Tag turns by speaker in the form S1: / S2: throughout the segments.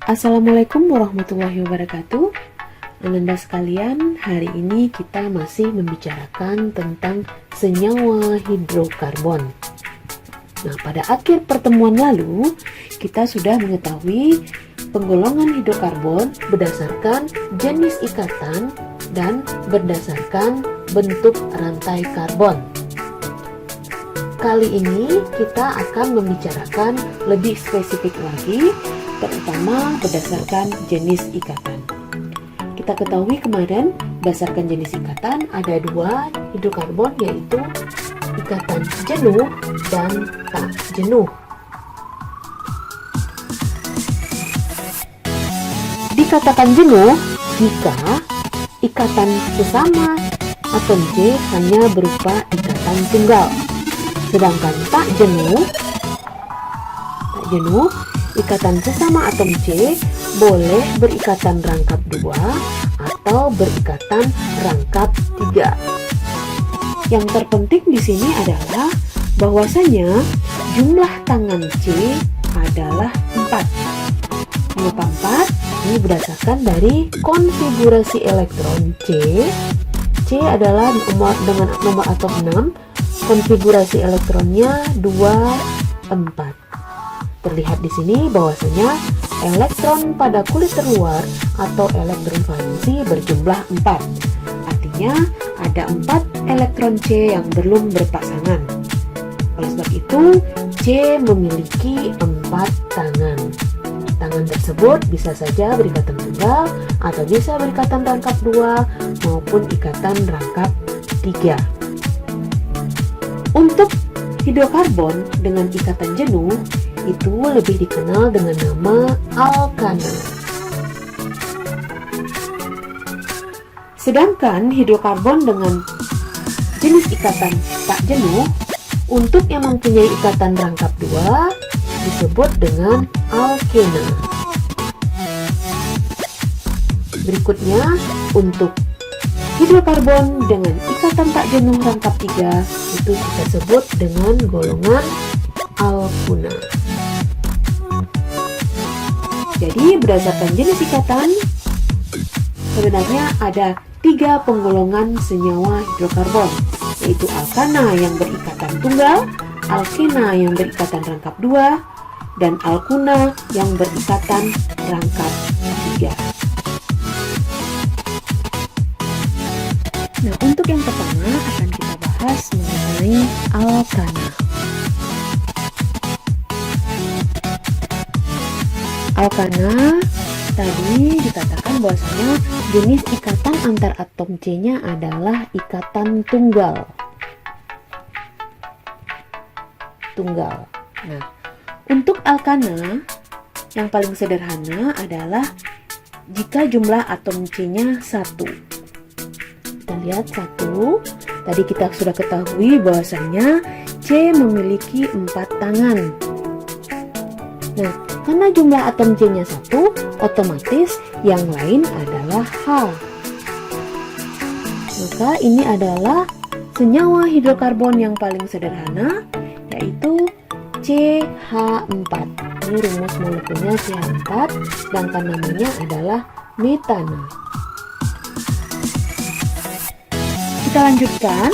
S1: Assalamualaikum warahmatullahi wabarakatuh. Ananda sekalian, hari ini kita masih membicarakan tentang senyawa hidrokarbon. Nah, pada akhir pertemuan lalu, kita sudah mengetahui penggolongan hidrokarbon berdasarkan jenis ikatan dan berdasarkan bentuk rantai karbon. Kali ini kita akan membicarakan lebih spesifik lagi, terutama berdasarkan jenis ikatan. Kita ketahui kemarin berdasarkan jenis ikatan ada dua hidrokarbon, yaitu ikatan jenuh dan tak jenuh. Dikatakan jenuh jika ikatan sesama atom C hanya berupa ikatan tunggal. Sedangkan tak jenuh, ikatan sesama atom C boleh berikatan rangkap 2 atau berikatan rangkap 3. Yang terpenting di sini adalah bahwasanya jumlah tangan C adalah 4. Mengapa 4? Ini berdasarkan dari konfigurasi elektron C. C adalah dengan nomor atom 6, konfigurasi elektronnya 2, 4. Terlihat di sini bahwasanya elektron pada kulit terluar atau elektron valensi berjumlah 4. Artinya ada 4 elektron C yang belum berpasangan. Oleh sebab itu, C memiliki 4 tangan. Tangan tersebut bisa saja berikatan tunggal atau bisa berikatan rangkap 2 maupun ikatan rangkap 3. Untuk hidrokarbon dengan ikatan jenuh itu lebih dikenal dengan nama alkana. Sedangkan hidrokarbon dengan jenis ikatan tak jenuh untuk yang mempunyai ikatan rangkap 2 disebut dengan alkena. Berikutnya, untuk hidrokarbon dengan ikatan tak jenuh rangkap 3 itu kita sebut dengan golongan alkuna. Jadi berdasarkan jenis ikatan, sebenarnya ada 3 penggolongan senyawa hidrokarbon, yaitu alkana yang berikatan tunggal, alkena yang berikatan rangkap 2, dan alkuna yang berikatan rangkap 3. Nah, untuk yang pertama akan kita bahas mengenai alkana. Alkana tadi dikatakan bahwasanya jenis ikatan antar atom C-nya adalah ikatan tunggal. Nah, untuk alkana yang paling sederhana adalah jika jumlah atom C-nya 1. Kita lihat 1. Tadi kita sudah ketahui bahwasanya C memiliki 4 tangan. Nah, karena jumlah atom C-nya 1, otomatis yang lain adalah H. Maka ini adalah senyawa hidrokarbon yang paling sederhana, yaitu CH4. Ini rumus molekulnya CH4, sedangkan namanya adalah metana. Kita lanjutkan.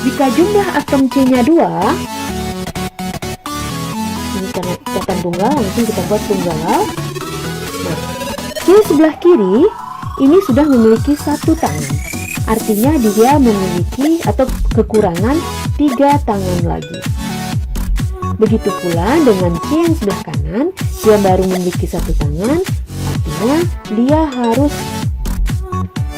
S1: Jika jumlah atom C-nya 2, karena ikatan tunggal, langsung kita buat tunggal. Nah, C sebelah kiri ini sudah memiliki 1 tangan. Artinya dia memiliki atau kekurangan 3 tangan lagi. Begitu pula dengan C yang sebelah kanan, dia baru memiliki 1 tangan. Artinya dia harus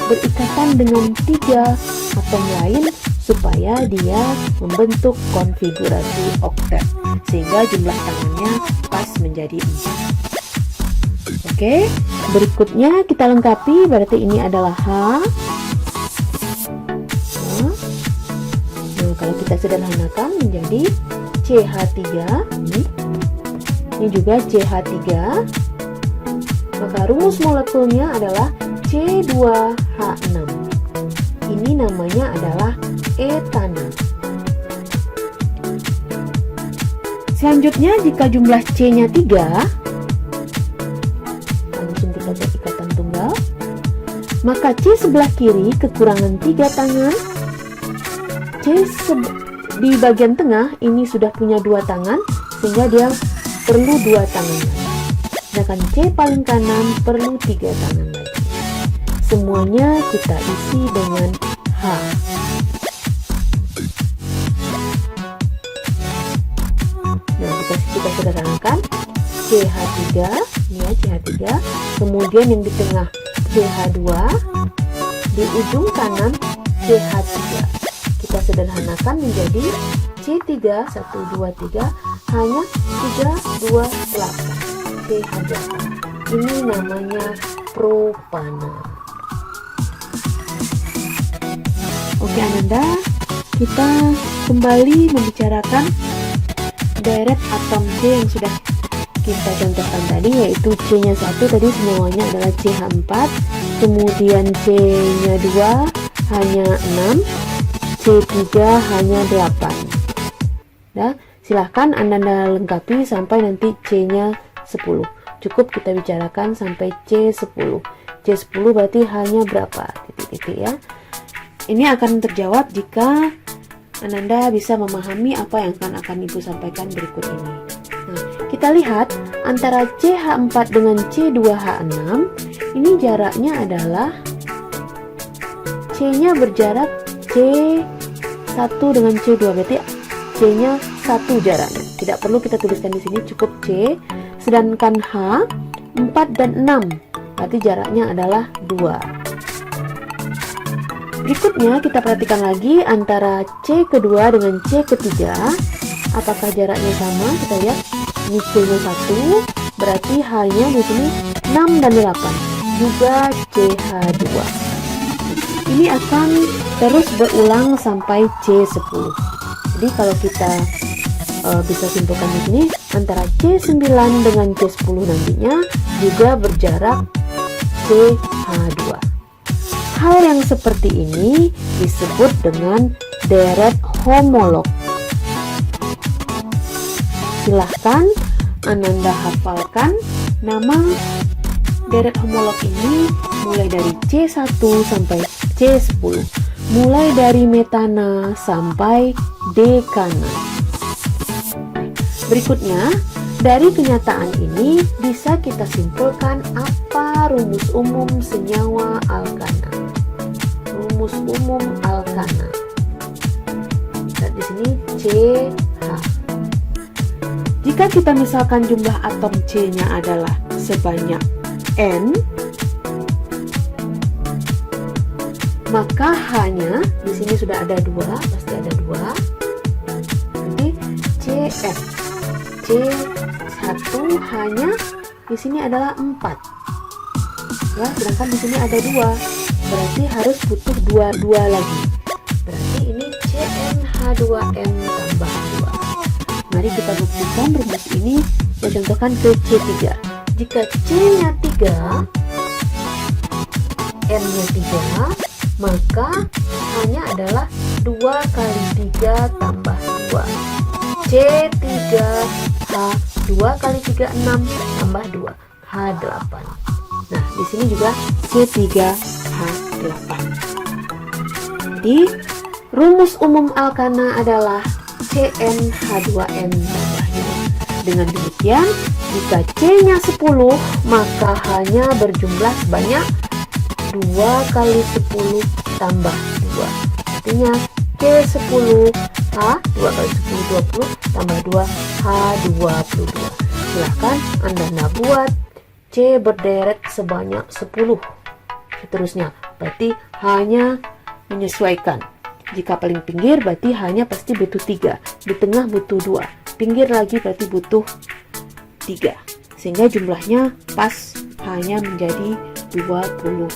S1: berikatan dengan 3 atom lain supaya dia membentuk konfigurasi oktet, sehingga jumlah tangannya pas menjadi 4. Oke, berikutnya kita lengkapi, berarti ini adalah H. Nah, kalau kita sederhanakan menjadi CH3, ini juga CH3, maka rumus molekulnya adalah C2H6. Ini namanya adalah etana. Selanjutnya, jika jumlah C-nya 3, Maka C sebelah kiri kekurangan 3 tangan. Di bagian tengah ini sudah punya 2 tangan, sehingga dia perlu 2 tangan. Sedangkan C paling kanan perlu 3 tangan lagi. Semuanya kita isi dengan H. Nah, kita sederhanakan CH3, ini ya CH3, kemudian yang di tengah CH2, di ujung kanan CH3. Kita sederhanakan menjadi C3, 1, 2, 3, hanya 3, 2, 8, CH8. Ini namanya propana. Oke Ananda, kita kembali membicarakan deret atom C yang sudah kita contohkan tadi, yaitu C-nya 1 tadi semuanya adalah CH4, kemudian C-nya 2 hanya 6, C3 hanya 8. Nah, silahkan Anda lengkapi sampai nanti C-nya 10. Cukup kita bicarakan sampai C10. C10 berarti hanya berapa? Titik-titik ya. Ini akan terjawab jika Ananda bisa memahami apa yang akan Ibu sampaikan berikut ini. Nah, kita lihat antara CH4 dengan C2H6, ini jaraknya adalah C-nya berjarak C1 dengan C2, berarti C-nya 1 jaraknya. Tidak perlu kita tuliskan di sini, cukup C. Sedangkan H 4 dan 6, berarti jaraknya adalah 2. Berikutnya kita perhatikan lagi antara C kedua dengan C ketiga, apakah jaraknya sama? Kita lihat ini C-nya 1, berarti H-nya di sini 6 dan 8, juga CH2. Ini akan terus berulang sampai C10. Jadi kalau kita bisa simpulkan di sini, antara C9 dengan C10 nantinya juga berjarak CH2. Hal yang seperti ini disebut dengan deret homolog. Silahkan Ananda hafalkan nama deret homolog ini mulai dari C1 sampai C10, mulai dari metana sampai dekana. Berikutnya, dari kenyataan ini bisa kita simpulkan apa rumus umum senyawa alkana. Rumus umum alkana. Lihat di sini CH. Jika kita misalkan jumlah atom C-nya adalah sebanyak N, maka H-nya di sini sudah ada 2, pasti ada 2. Nanti CF. C1 hanya di sini adalah 4. Ya, sedangkan di sini ada 2. Berarti harus butuh 2 lagi. Berarti ini CnH2n tambah 2. Mari kita buktikan rumus ini. Saya contohkan ke C3. Jika C-nya 3, N-nya 3, maka H-nya adalah 2 kali 3 tambah 2. C3H 2 kali 3, 6 tambah 2, H8. Nah, di sini juga C3H8. Jadi, rumus umum alkana adalah CnH2n tambah 2. Dengan demikian, jika C-nya 10, maka H-nya berjumlah sebanyak 2 kali 10 tambah 2. Artinya C10 H 2 kali 10, 20 tambah 2, H22. Silahkan Anda buat C berderet sebanyak 10. Seterusnya, berarti H-nya menyesuaikan. Jika paling pinggir berarti H-nya pasti butuh 3, di tengah butuh 2, pinggir lagi berarti butuh 3. Sehingga jumlahnya pas, H-nya menjadi 22.